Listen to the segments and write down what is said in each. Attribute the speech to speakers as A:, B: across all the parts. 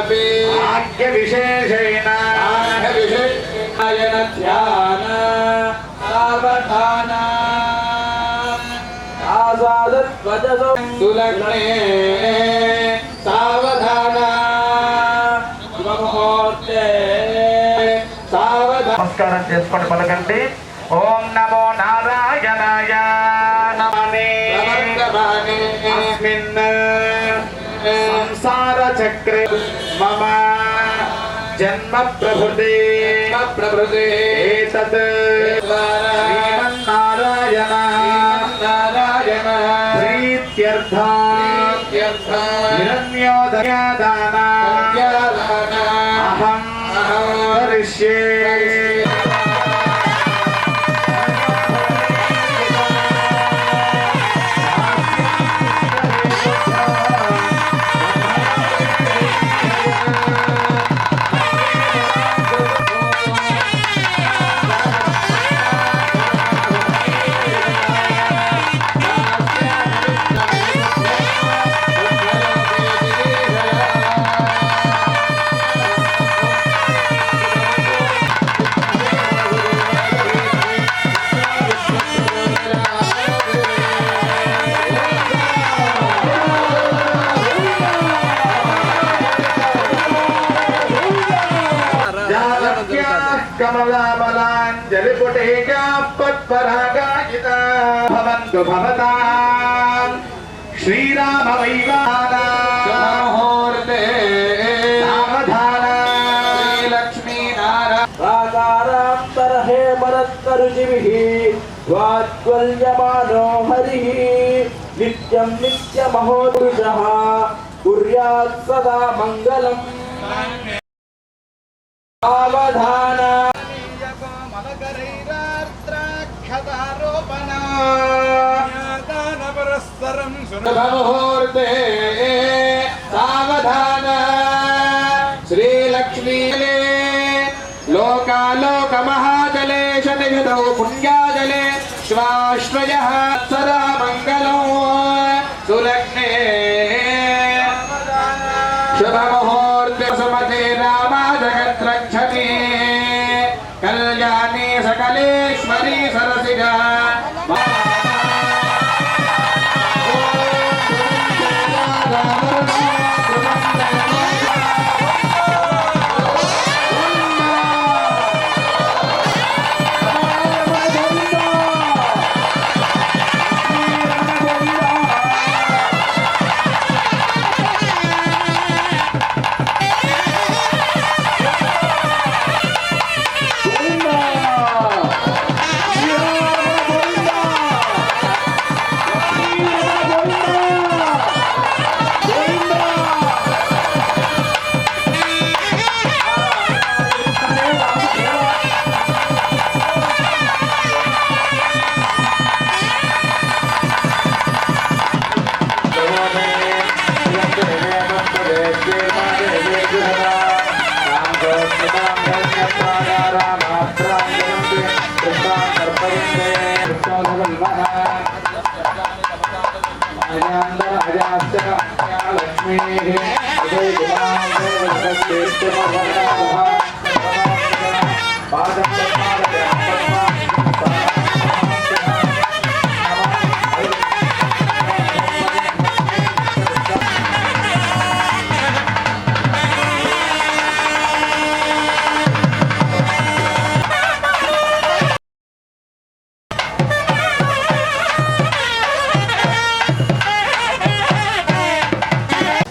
A: भाग्य विशेषेण ध्यान सावधान आजादत्वजसो सुलग्ने सावधान शुभमुहूर्ते सावधान नमस्कारं చేసుకోండి పలకండి ఓం నమో నారాయణాయ నమనే अस्मिन् संसार चक्रे मम जन्म प्रभृते एतत् श्रीमन्नारायण प्रीत्यर्था हिरण्योदयादान अहं करिष्ये कमलाबलाञ्जलिपुटेजा पद्मरागायिता भवन्तु भवतां श्रीरामवैवाहामुहूर्ते सावधान श्रीलक्ष्मीनारायणाकारान्तरहे मरत्करुचिभिः वात्सल्यमानो हरिः नित्यं नित्यमहोपुरुषः कुर्यात् सदा मङ्गलम् सावधान मुहूर्ते सावधान श्रीलक्ष्मी लोकालोक महाजले शतयुधौ पुण्याजले श्वाश्रयः सदा मङ्गलो सुलग्ने शुभमुहूर्ते सुमते रामा जगद्रक्षते कल्याणी सकलेश्वरी सरसिजा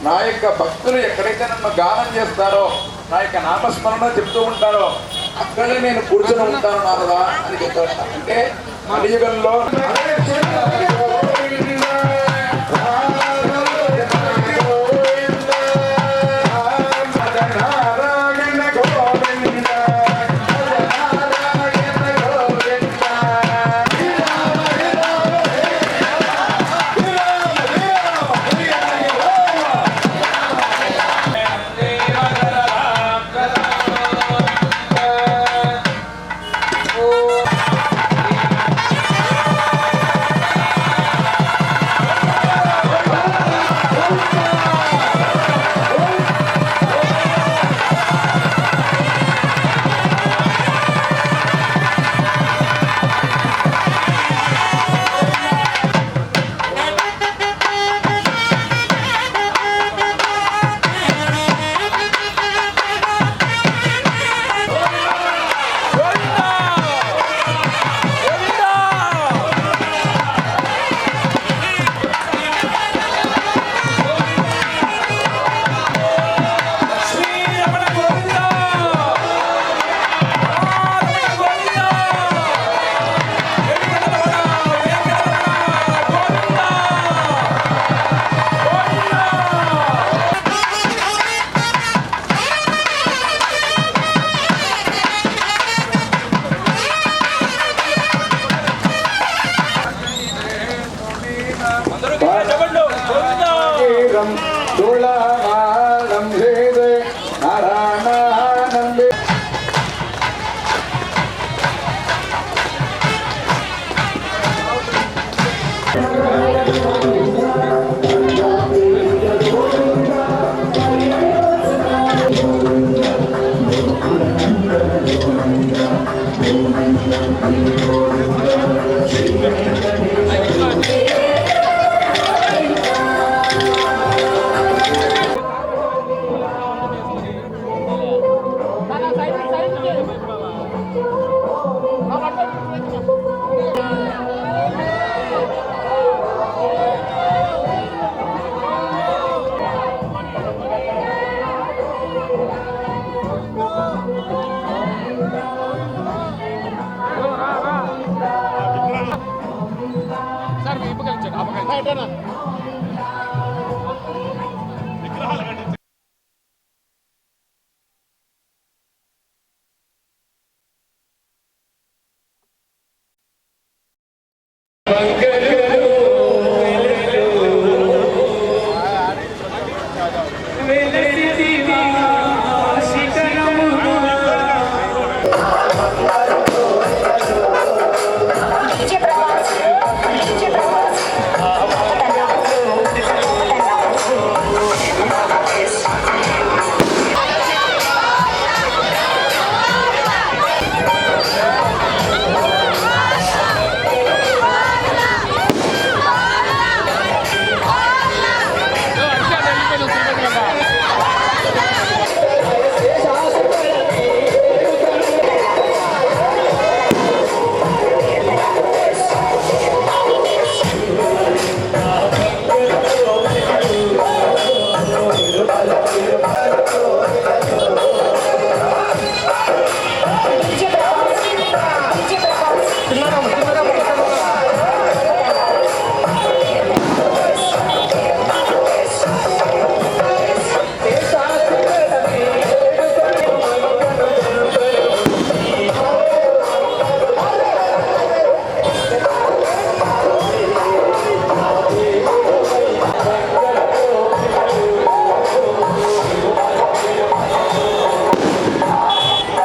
A: నా యొక్క భక్తులు ఎక్కడైతే నన్ను గానం చేస్తారో నా యొక్క నామస్మరణ చెప్తూ ఉంటారో అక్కడే నేను కూర్చొని ఉంటాను నారదా అని చెప్తాను. అంటే కలియుగంలో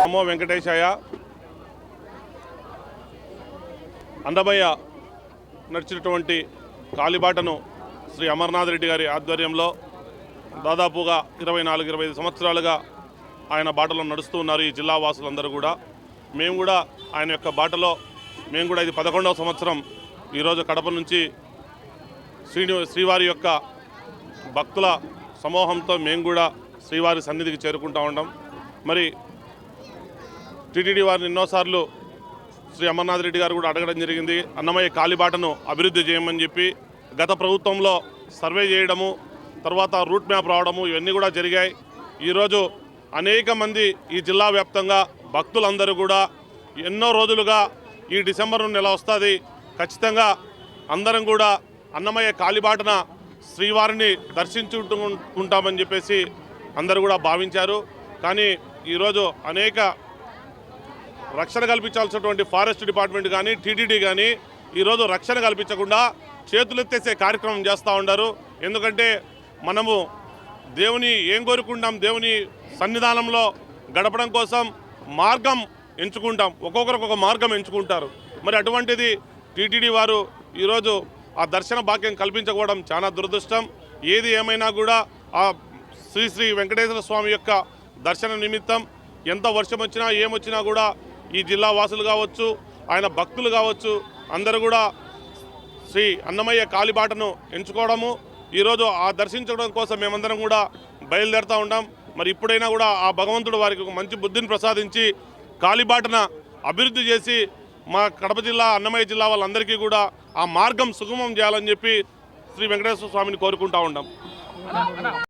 B: నమో వెంకటేశాయ. అన్నమయ్య నడిచినటువంటి కాలిబాటను శ్రీ అమర్నాథ్ రెడ్డి గారి ఆధ్వర్యంలో దాదాపుగా 24-25 సంవత్సరాలుగా ఆయన బాటలో నడుస్తూ ఉన్నారు ఈ జిల్లా వాసులందరూ కూడా. మేము కూడా ఆయన యొక్క బాటలో మేము కూడా ఇది 11వ సంవత్సరం. ఈరోజు కడప నుంచి శ్రీవారి యొక్క భక్తుల సమూహంతో మేము కూడా శ్రీవారి సన్నిధికి చేరుకుంటూ ఉంటాం. మరి టీటీడీ వారిని ఎన్నోసార్లు శ్రీ అమర్నాథ్ రెడ్డి గారు కూడా అడగడం జరిగింది, అన్నమయ్య కాలిబాటను అభివృద్ధి చేయమని చెప్పి. గత ప్రభుత్వంలో సర్వే చేయడము, తర్వాత రూట్ మ్యాప్ రావడము, ఇవన్నీ కూడా జరిగాయి. ఈరోజు అనేక మంది ఈ జిల్లా వ్యాప్తంగా భక్తులందరూ కూడా ఎన్నో రోజులుగా ఈ డిసెంబర్ నెల వస్తుంది, ఖచ్చితంగా అందరం కూడా అన్నమయ్య కాలిబాటన శ్రీవారిని దర్శించుకుంటామని చెప్పేసి అందరూ కూడా భావించారు. కానీ ఈరోజు అనేక రక్షణ కల్పించాల్సినటువంటి ఫారెస్ట్ డిపార్ట్మెంట్ కానీ టీటీడీ కానీ ఈరోజు రక్షణ కల్పించకుండా చేతులెత్తేసే కార్యక్రమం చేస్తూ ఉన్నారు. ఎందుకంటే మనము దేవుని ఏం కోరుకుంటాం, దేవుని సన్నిధానంలో గడపడం కోసం మార్గం ఎంచుకుంటాం, ఒక్కొక్కరికి ఒక మార్గం ఎంచుకుంటారు. మరి అటువంటిది టీటీడీ వారు ఈరోజు ఆ దర్శన భాగ్యం కల్పించకపోవడం చాలా దురదృష్టం. ఏది ఏమైనా కూడా ఆ శ్రీ వెంకటేశ్వర స్వామి యొక్క దర్శన నిమిత్తం ఎంత వర్షం వచ్చినా ఏమొచ్చినా కూడా ఈ జిల్లా వాసులు కావచ్చు, ఆయన భక్తులు కావచ్చు, అందరూ కూడా శ్రీ అన్నమయ్య కాలిబాటను ఎంచుకోవడము, ఈరోజు ఆ దర్శించడం కోసం మేమందరం కూడా బయలుదేరుతూ ఉంటాం. మరి ఇప్పుడైనా కూడా ఆ భగవంతుడు వారికి ఒక మంచి బుద్ధిని ప్రసాదించి కాలిబాటన అభివృద్ధి చేసి మా కడప జిల్లా అన్నమయ్య జిల్లా వాళ్ళందరికీ కూడా ఆ మార్గం సుగమం చేయాలని చెప్పి శ్రీ వెంకటేశ్వర స్వామిని కోరుకుంటూ ఉంటాం.